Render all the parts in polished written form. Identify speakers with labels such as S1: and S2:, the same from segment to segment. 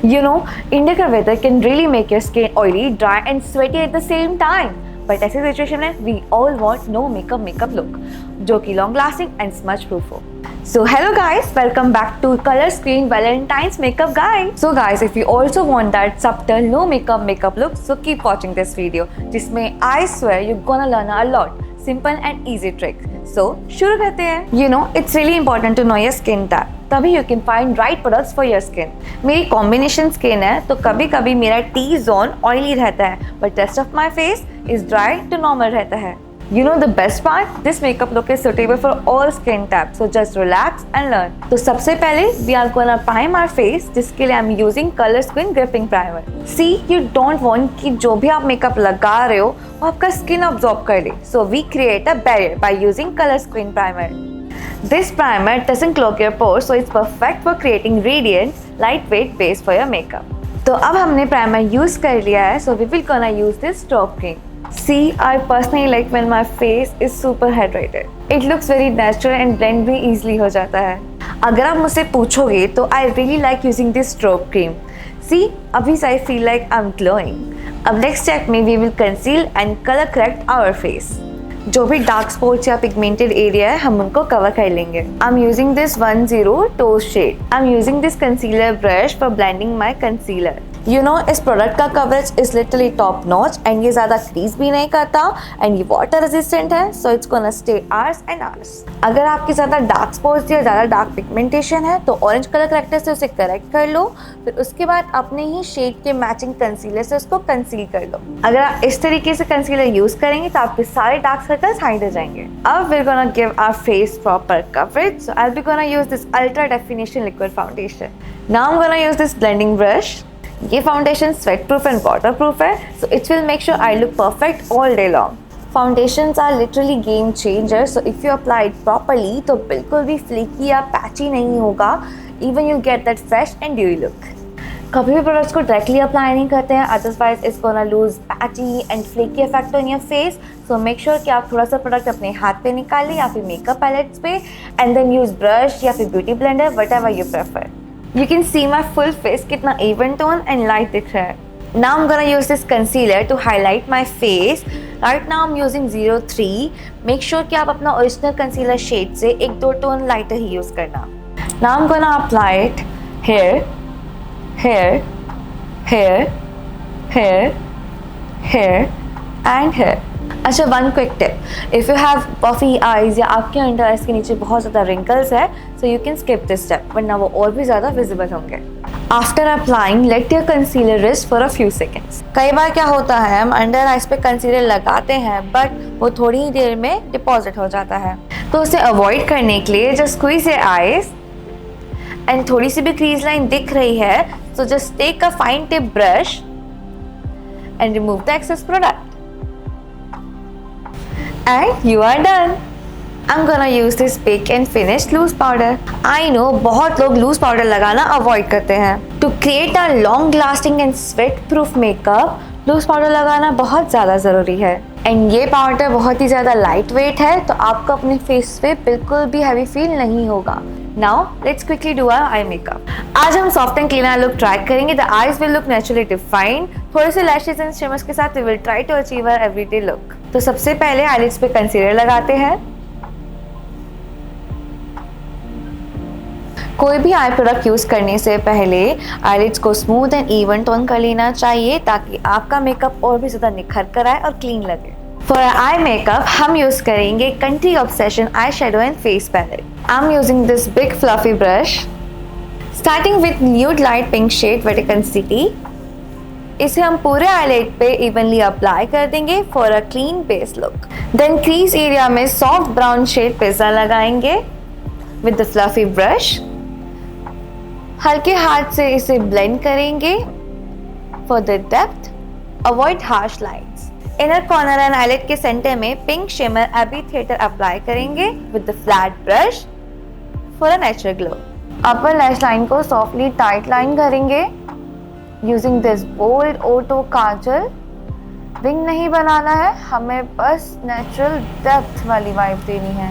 S1: You know, India का weather can really make your skin oily, dry and sweaty at the same time. But ऐसी situation में we all want no makeup look, जो कि long lasting and smudge proof हो. So hello guys, welcome back to Color Screen Valentine's Makeup Guide. So guys, if you also want that subtle no makeup look, so keep watching this video, जिसमें I swear you're gonna learn a lot, simple and easy tricks. So शुरू करते हैं. You know, it's really important to know your skin type. तभी you can find right products for your skin. मेरी combination skin है, तो कभी कभी मेरा T-zone oily रहता है, but rest of my face is dry to normal रहता है. You know the best part? This makeup look is suitable for all skin types, so just relax and learn. तो सबसे पहले we are gonna prime our face, जिसके लिए I'm using Color Screen Gripping Primer. See, you don't want कि जो भी आप makeup लगा रहे हो वो आपका स्किन absorb कर ले. So we create a barrier by using Color Screen Primer. This primer doesn't clog your pores, so it's perfect for creating radiant, lightweight base for your makeup. तो अब हमने primer use कर लिया है, so we will gonna use this strobe cream. See, I personally like when my face is super hydrated. It looks very natural and blend भी easily हो जाता है. अगर आप मुझसे पूछोगे तो I really like using this strobe cream. See, अभी I feel like I'm glowing. अब next step में we will conceal and color correct our face. जो भी डार्क स्पॉट्स या पिगमेंटेड एरिया है हम उनको कवर कर लेंगे. I am using this 10 toast shade. I am using this concealer brush for blending my concealer. You know, इस product का coverage is literally top notch and ये ज़्यादा क्रीज भी नहीं करता एंड ये वाटर रेजिस्टेंट है, so it's gonna stay hours and hours. अगर आपके ज़्यादा डार्क स्पॉट्स या ज़्यादा डार्क पिगमेंटेशन है तो ऑरेंज कलर करेक्टर से उसे करेक्ट कर लो, फिर उसके बाद अपने ही शेड के मैचिंग कंसीलर से उसको कंसील कर लो. अगर आप इस तरीके से कंसीलर यूज करेंगे तो आपके सारे डार्क सर्कल्स हाइड हो जाएंगे. अब we're gonna give our face proper coverage, so I'll be gonna use this ultra definition liquid foundation. Now I'm gonna use this blending brush. ये foundation sweat proof and water proof है, so it will make sure I look perfect all day long. Foundations are literally game changer, so if you apply it properly तो बिल्कुल भी flaky या patchy नहीं होगा. Even you get that fresh and dewy look. कभी भी products को directly apply नहीं करते हैं, otherwise it's gonna loose patchy and flaky effect on your face. So make sure कि आप थोड़ा सा प्रोडक्ट अपने हाथ पे निकालें या फिर मेकअप पैलेट्स पे एंड देन यूज ब्रश या फिर beauty blender, whatever you prefer. You can see my full face कितना even tone and light दिख रहा है. Now I'm gonna use this concealer to highlight my face. Right now I'm using 03. Make sure कि आप अपना original concealer shade से 1-2 tone lighter ही use करना. Now I'm gonna apply it here, here, here, here, here and here. अच्छा, one quick tip, if you have puffy eyes या आपके under eyes के नीचे बहुत ज़्यादा रिंकल्स है, so you can skip this step, वरना वो और भी ज़्यादा विजिबल होंगे. After applying let your concealer rest for a few seconds. कई बार क्या होता है, हम अंडर आइज पे कंसीलर लगाते हैं बट वो थोड़ी ही देर में डिपॉजिट हो जाता है. तो उसे अवॉइड करने के लिए just squeeze your eyes and थोड़ी सी भी क्रीज लाइन दिख रही है, so just take a fine tip brush and remove the excess product. And you are done. I'm gonna use this Bake and Finish loose powder. I know बहुत लोग loose powder लगाना avoid करते हैं. To create a long lasting and sweat proof makeup, loose powder लगाना बहुत ज़्यादा ज़रूरी है. एंड ये पाउडर बहुत ही ज़्यादा लाइट वेट है, तो आपको अपने फेस पे बिल्कुल भी हैवी फील नहीं होगा. Now let's quickly do our eye makeup. आज हम soft and cleaner look try करेंगे. The eyes will look naturally defined. थोड़े से लैशेस एंड शिमर्स के साथ we will try to achieve our everyday look. तो सबसे पहले आईलिड्स पे कंसीलर लगाते हैं. कोई भी आई प्रोडक्ट यूज करने से पहले आईलिड्स को स्मूथ एंड इवन टोन कर लेना चाहिए ताकि आपका मेकअप और भी ज्यादा निखर कर आए और क्लीन लगे. फॉर आई मेकअप हम यूज करेंगे country obsession eye shadow and face palette. I am using this big fluffy brush starting with nude light pink shade Vatican City. इसे हम पूरे आईलिड पे इवनली अप्लाई कर देंगे for a clean base look. Then crease area में soft brown shade pizza लगाएंगे with the fluffy brush. हल्के हाथ से इसे ब्लेंड करेंगे for the depth. Avoid harsh lines. Inner corner and eyelid के सेंटर में पिंक शिमर एबी थिएटर अप्लाई करेंगे with the flat brush for a natural glow. Upper lash line को सॉफ्टली टाइट लाइन करेंगे यूजिंग दिस बोल्ड ओटो kajal. Wing नहीं बनाना है, हमें बस नेचुरल डेप्थ वाली वाइब देनी है.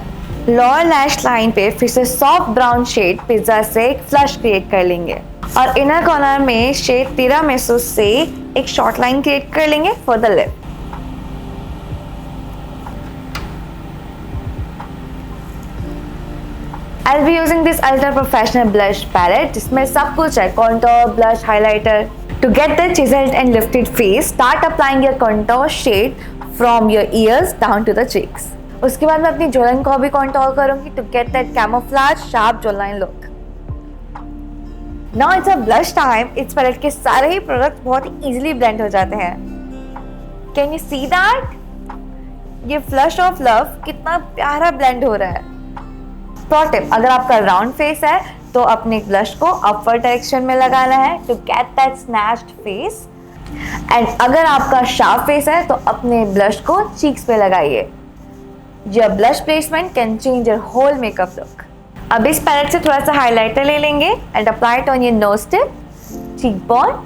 S1: लोअर लैश लाइन पे फिर से सॉफ्ट ब्राउन शेड पिज्जा से एक फ्लश क्रिएट कर लेंगे और इनर कॉर्नर में शेड तिरामिसू से एक शॉर्ट लाइन क्रिएट कर लेंगे for the lip. I'll be using this ultra professional blush palette जिसमें सब कुछ है, contour, blush, highlighter. To get the chiseled and lifted face, start applying your contour shade from your ears down to the cheeks. उसके बाद मैं अपनी jawline को भी contour करूँगी to get that camouflage sharp jawline look. Now it's a blush time. इस palette के सारे ही products बहुत ही easily blend हो जाते हैं. Can you see that? ये flush of love कितना प्यारा blend हो रहा है. प्रो टिप, अगर आपका राउंड फेस है तो अपने ब्लश को अपवर्ड डायरेक्शन में लगाना है to get that snatched face, and अगर आपका शार्प फेस है तो अपने ब्लश को चीक्स पे लगाइए। Your blush placement can change your whole makeup look. अब इस पैलेट से थोड़ा सा हाइलाइटर ले लेंगे and apply it on your nose tip, cheek bone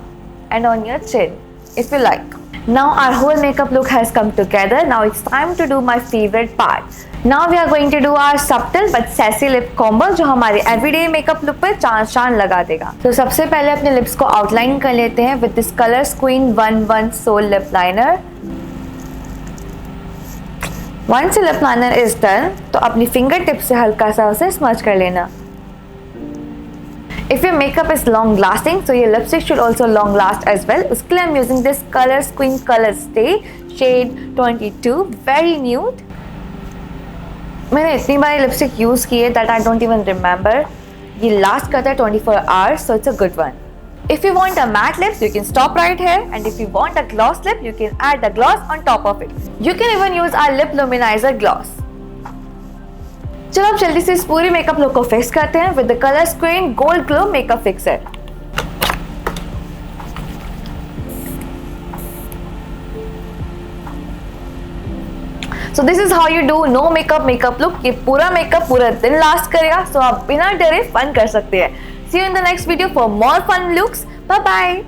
S1: and on your chin if you like. Now our whole makeup look has come together. Now it's time to do my favorite part. Now we are going to do our subtle but sassy lip combo जो हमारे everyday makeup look पे चांद लगा देगा। तो सबसे पहले अपने लिप्स को आउटलाइन कर लेते हैं with this Colors Queen 1-1 Soul Lip Liner. Once your lip liner is done, तो अपनी फिंगर टिप से हल्का सा उसे स्मच कर लेना। If your makeup is long lasting, so your lipstick should also long last as well. उसके लिए I'm using this Colors Queen Color Stay shade 22, very nude. मैंने इतनी बार लिपस्टिक यूज़ की है that I don't even remember. ये last करता है 24 hours, so it's a good one. If you want a matte lips, you can stop right here, and if you want a gloss lip, you can add the gloss on top of it. You can even use our lip luminizer gloss. चलो अब जल्दी से इस पूरी makeup look को fix करते हैं with the Colors Queen gold glow makeup fixer. So this is how you do no makeup look. ये पूरा मेकअप पूरा दिन लास्ट करेगा, सो आप बिना डरे फन कर सकते हैं। See you in the next video for more fun looks. Bye bye.